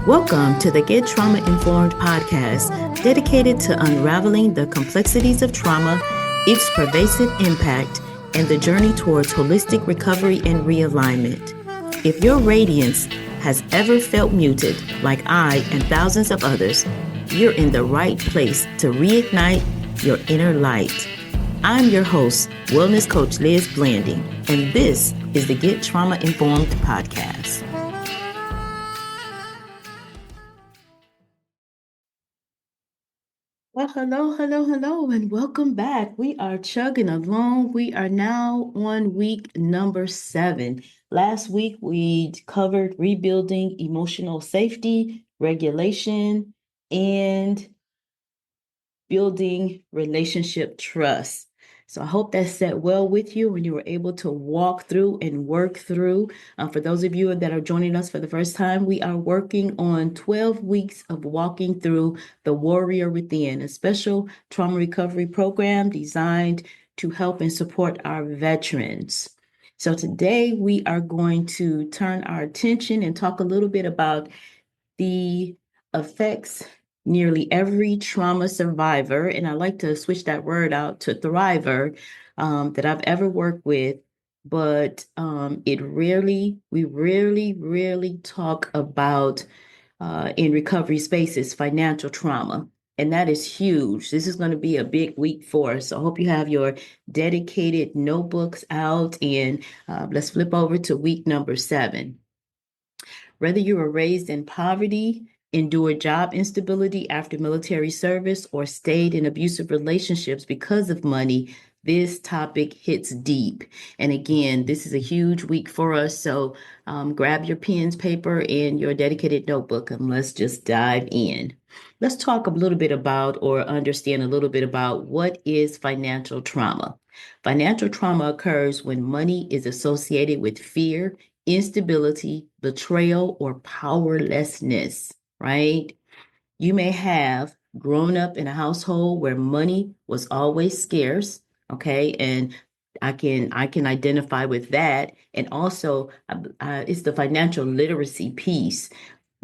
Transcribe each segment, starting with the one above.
Welcome to the Get Trauma Informed podcast, dedicated to unraveling the complexities of trauma, its pervasive impact, and the journey towards holistic recovery and realignment. If your radiance has ever felt muted, like I and thousands of others, you're in the right place to reignite your inner light. I'm your host, Wellness Coach Liz Blanding, and this is the Get Trauma Informed podcast. Well, hello, and welcome back. We are chugging along. We are now on week number 7. Last week, we covered rebuilding emotional safety, regulation, and building relationship trust. So I hope that sat well with you when you were able to walk through and work through. For those of you that are joining us for the first time, we are working on 12 weeks of walking through the Warrior Within, a special trauma recovery program designed to help and support our veterans. So today we are going to turn our attention and talk a little bit about the effects nearly every trauma survivor, and I like to switch that word out to thriver, that I've ever worked with. But we rarely talk about in recovery spaces financial trauma. And that is huge. This is going to be a big week for us. So I hope you have your dedicated notebooks out, and let's flip over to week number 7. Whether you were raised in poverty, endured job instability after military service, or stayed in abusive relationships because of money, this topic hits deep. And again, this is a huge week for us. So grab your pens, paper, and your dedicated notebook, and let's just dive in. Let's talk a little bit about, or understand a little bit about, what is financial trauma. Financial trauma occurs when money is associated with fear, instability, betrayal, or powerlessness, right? You may have grown up in a household where money was always scarce, okay? And I can identify with that. And also, it's the financial literacy piece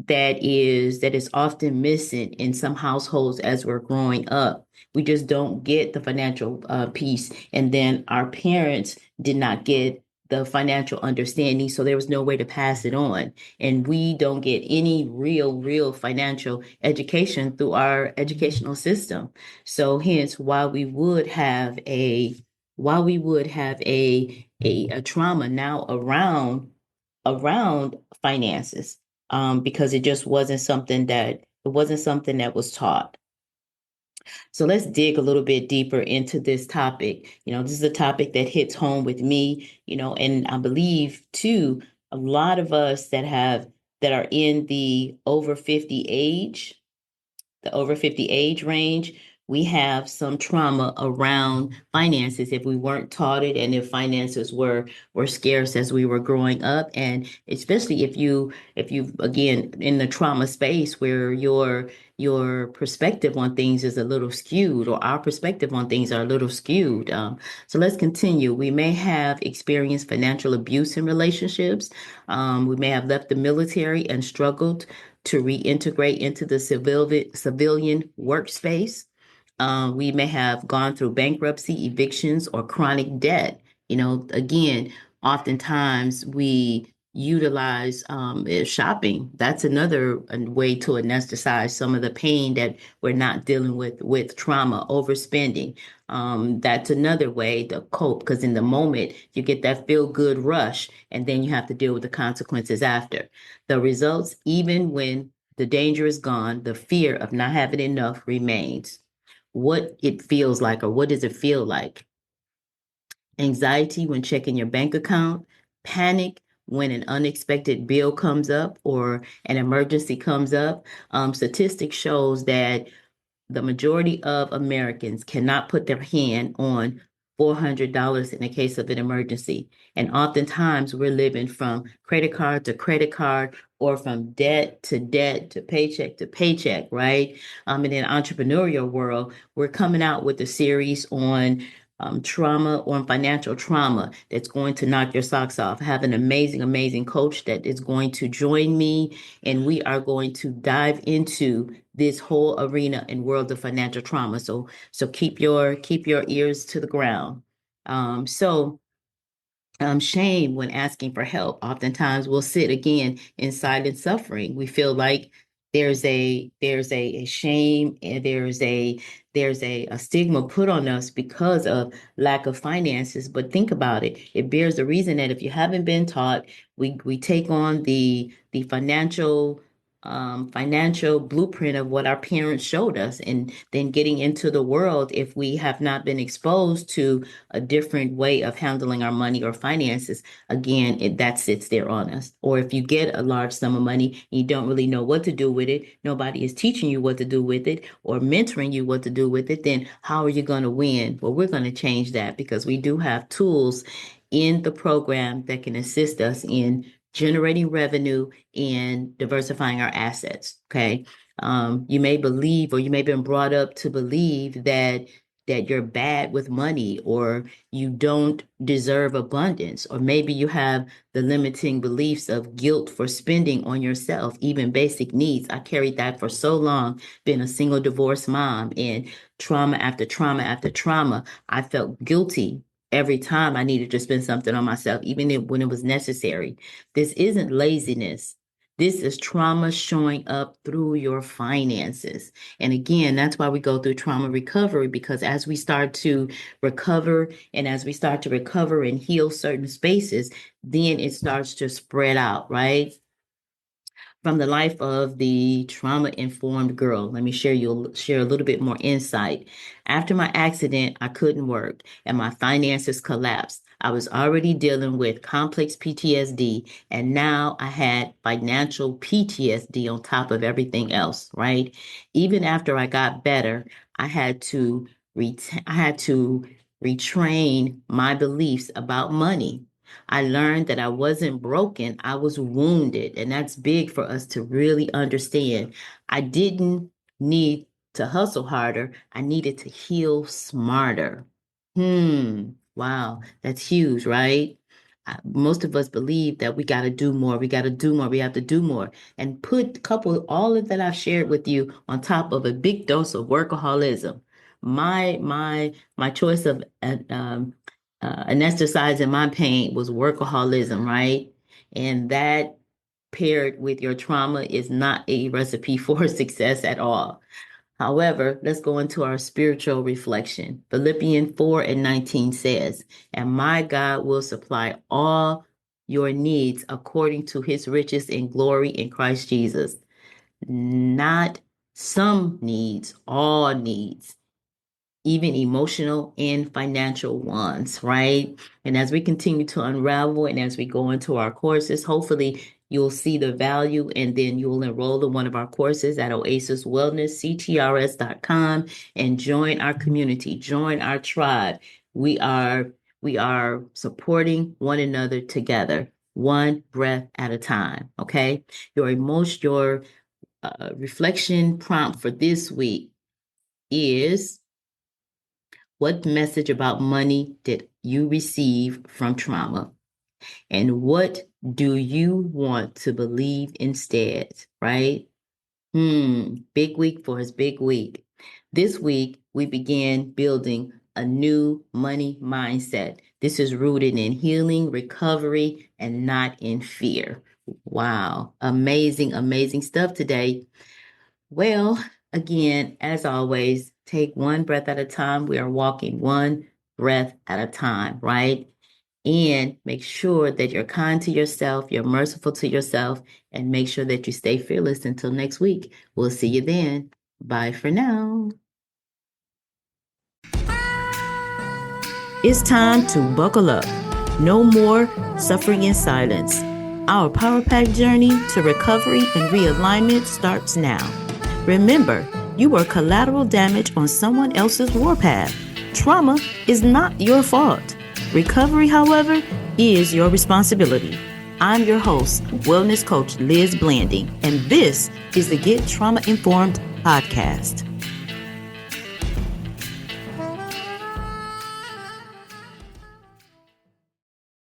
that is often missing in some households as we're growing up. We just don't get the financial piece, and then our parents did not get the financial understanding, so there was no way to pass it on. And we don't get any real financial education through our educational system. So hence why we would have a trauma now around finances, because it wasn't something that was taught. So let's dig a little bit deeper into this topic. This is a topic that hits home with me, and I believe too, a lot of us that are in the over 50 age range, we have some trauma around finances if we weren't taught it, and if finances were scarce as we were growing up. And especially if you again in the trauma space where your perspective on things is a little skewed, or our perspective on things are a little skewed. So let's continue. We may have experienced financial abuse in relationships. We may have left the military and struggled to reintegrate into the civilian workspace. We may have gone through bankruptcy, evictions, or chronic debt. Again, oftentimes we utilize shopping. That's another way to anesthetize some of the pain that we're not dealing with trauma, overspending. That's another way to cope, because in the moment you get that feel good rush, and then you have to deal with the consequences after. The results, even when the danger is gone, the fear of not having enough remains. What it feels like, or what does it feel like? Anxiety when checking your bank account, panic when an unexpected bill comes up or an emergency comes up. Statistics shows that the majority of Americans cannot put their hand on $400 in the case of an emergency. And oftentimes we're living from credit card to credit card, or from debt to paycheck, right? And in the entrepreneurial world, we're coming out with a series on trauma or financial trauma that's going to knock your socks off. I have an amazing, amazing coach that is going to join me, and we are going to dive into this whole arena and world of financial trauma. So keep your ears to the ground. Shame when asking for help. Oftentimes we'll sit again in silent suffering. We feel like there's a shame and there's a stigma put on us because of lack of finances. But think about it. It bears the reason that if you haven't been taught, we take on the financial blueprint of what our parents showed us, and then getting into the world, if we have not been exposed to a different way of handling our money or finances, again, that sits there on us. Or if you get a large sum of money and you don't really know what to do with it, nobody is teaching you what to do with it or mentoring you what to do with it, then how are you going to win? Well, we're going to change that, because we do have tools in the program that can assist us in generating revenue and diversifying our assets. Okay. You may believe, or you may have been brought up to believe that you're bad with money, or you don't deserve abundance, or maybe you have the limiting beliefs of guilt for spending on yourself, even basic needs. I carried that for so long, being a single divorced mom, and trauma after trauma after trauma. I felt guilty every time I needed to spend something on myself, even when it was necessary. This isn't laziness. This is trauma showing up through your finances. And again, that's why we go through trauma recovery, because as we start to recover and as we start to recover and heal certain spaces, then it starts to spread out, right? From the life of the trauma-informed girl, let me share a little bit more insight. After my accident, I couldn't work and my finances collapsed. I was already dealing with complex PTSD, and now I had financial PTSD on top of everything else, right? Even after I got better, I had to retrain my beliefs about money. I learned that I wasn't broken, I was wounded. And that's big for us to really understand. I didn't need to hustle harder, I needed to heal smarter. Wow, that's huge, right? Most of us believe that we got to do more, we got to do more, we have to do more, and couple all of that I've shared with you on top of a big dose of workaholism. My choice of anesthetizing my pain was workaholism, right? And that paired with your trauma is not a recipe for success at all. However, let's go into our spiritual reflection. Philippians 4:19 says, "And my God will supply all your needs according to his riches in glory in Christ Jesus." Not some needs, all needs, even emotional and financial ones, right? And as we continue to unravel and as we go into our courses, hopefully you'll see the value, and then you'll enroll in one of our courses at oasiswellnessctrs.com and join our community, join our tribe. We are supporting one another together, one breath at a time. Okay. Your reflection prompt for this week is: what message about money did you receive from trauma? And what do you want to believe instead? Right? Big week for his big week. This week, we began building a new money mindset. This is rooted in healing, recovery, and not in fear. Wow. Amazing, amazing stuff today. Well, again, as always, take one breath at a time. We are walking one breath at a time, right? And make sure that you're kind to yourself, you're merciful to yourself, and make sure that you stay fearless until next week. We'll see you then. Bye for now. It's time to buckle up. No more suffering in silence. Our Power Pack journey to recovery and realignment starts now. Remember, you were collateral damage on someone else's warpath. Trauma is not your fault. Recovery, however, is your responsibility. I'm your host, Wellness Coach Liz Blanding, and this is the Get Trauma Informed podcast.